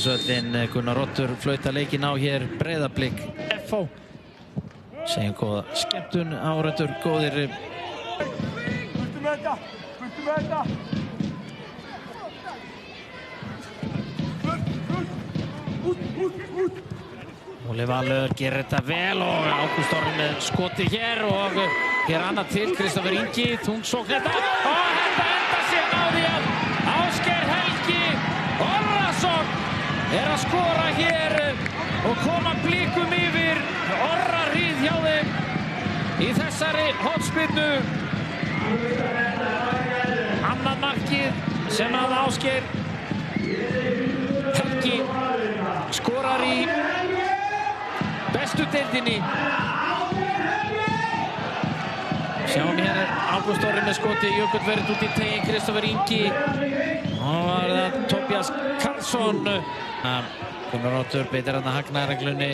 Laugardalsvöllinn. Gunnar Oddur flautar leikinn á hér. Breiðablik FH. Segjum góða skemmtun áhorfendur góðir. Burtu með þetta! Út! Óli Valur gerir þetta vel og Ágúst Orri með skoti hér og hér annað til. Kristoffer Ingi, þungsókn þetta og þetta enda sér á því að Ásgeir Helgi Orrason að skora hér og koma Blikum yfir. Orra hríð hjá þeim í þessari hornspyrnu. Annað markið sem að Ásgeir Helgi skorar í bestu deildinni. Sjáum hér Ágúst Orri með skoti, Jökull verið út í teginn, Kristoffer Ingi og var það Tobias Karlsson. Gunnar Oddur beitir hann að hagnaðarreglunni.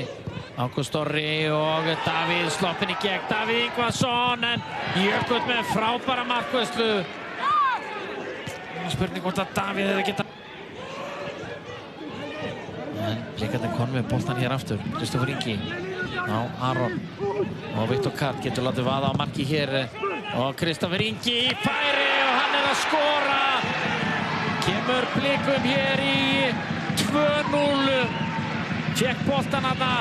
Ágúst Orri og Davíð sloppinn í gegn, Davíð Ingvarsson en Jökull með frábæra markvörslu. Spurning hvort að Davíð hefði getað. En Blikarnir konum með boltan hér aftur. Kristoffer Ingi á Aron og Viktor Karl getur látið vaða á marki hér og Kristoffer Ingi í færi og hann að skora. Kemur Blikum hér í 2-0. Fékk boltan þarna.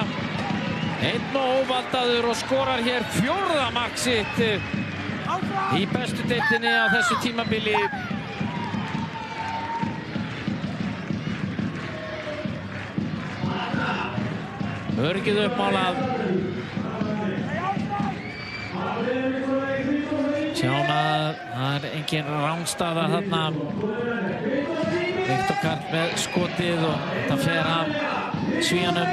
Einn og óvaldaður og skorar hér 4. mark sitt í bestu deildinni á þessu tímabili. Öryggið uppmálað. Sjáum að það er engin rangstaða þarna. Viktor Karl með skotið og þetta fer af Svíanum.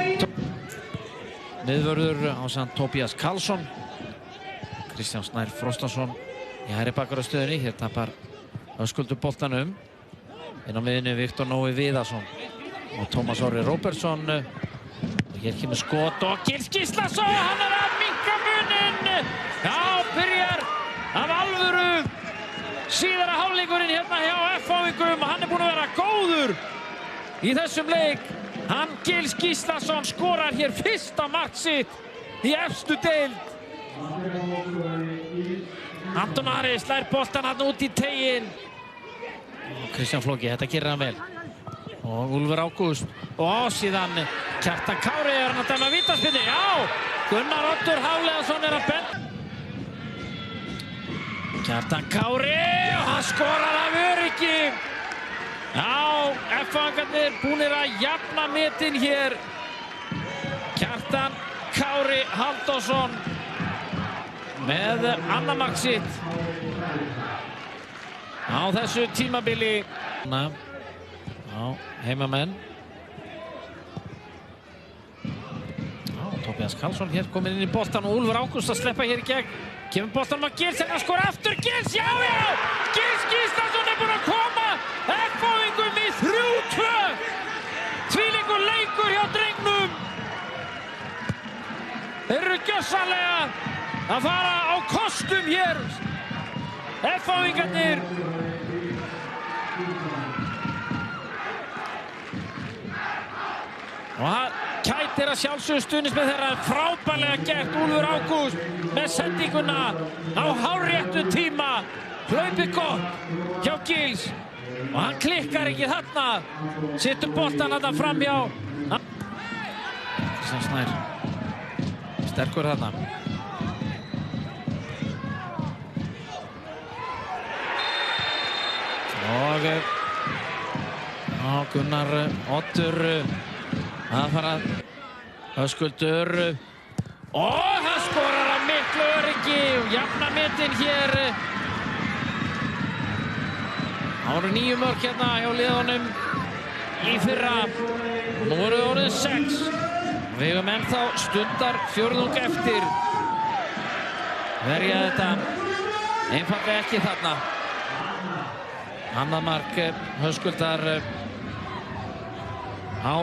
Miðvörður ásamt Tobias Karlsson. Kristján Snær Frostason í hægri bakvarðarstöðunni. Hér tapar Höskuldur boltanum. Inn á miðjunni Viktor Nói Viðarsson og Tómas Orri Róbertsson. Hér kemur skot og Gils Gíslason, hann að minnka muninn. Já, byrjar af alvöru síðara hálfleikurinn hérna hjá FH-ingum. Hann búinn að vera góður í þessum leik. Hann Gils Gíslason skorar hér 1. mark sitt í efstu deild. Anton Ari slær boltan hann út í teginn. Kristján Flóki, þetta gerir hann vel. Og Úlfur Ágúst og síðan Kjartan Kári hann að dæma vítaspyrnu. Já, Gunnar Oddur Hafliðason að benda. Kjartan Kári og hann skorar af öryggi. Já, FH-ingarnir búnir að jafna metin hér. Kjartan Kári Halldórsson með annað mark sitt á þessu tímabili. Já, heimamenn. Já, Tobias Karlsson hér kominn inn í boltan og Úlfur Ágúst að sleppa hér í gegn. Kemur boltanum að Gils, hann skora aftur. Gils, já! Gils Gíslason búinn að koma FH-ingum í 3-2. Þvílíkur leikur hjá drengnum. Þeir eru gjörsamlega að fara á kostum hér. FH-ingarnir. Og það kætir að sjálfsögðu stuðningsmenn þeirra. Frábærlega gert Úlfur Ágúst með sendinguna á hárréttum tíma. Hlaupið gott hjá Gils og hann klikkar ekki þarna. Setur boltan þarna framhjá. Kristján Snær sterkur þarna. Og Gunnar Oddur að fara Höskuldur og hann skorar af miklu öryggi og jafna metin hér. Það voru 9 mörk hérna hjá liðunum í fyrra og nú eru orðið 6. Við höfum ennþá stundar fjórðung eftir. Verja þetta einfaldlega ekki þarna. Annað mark Höskuldar á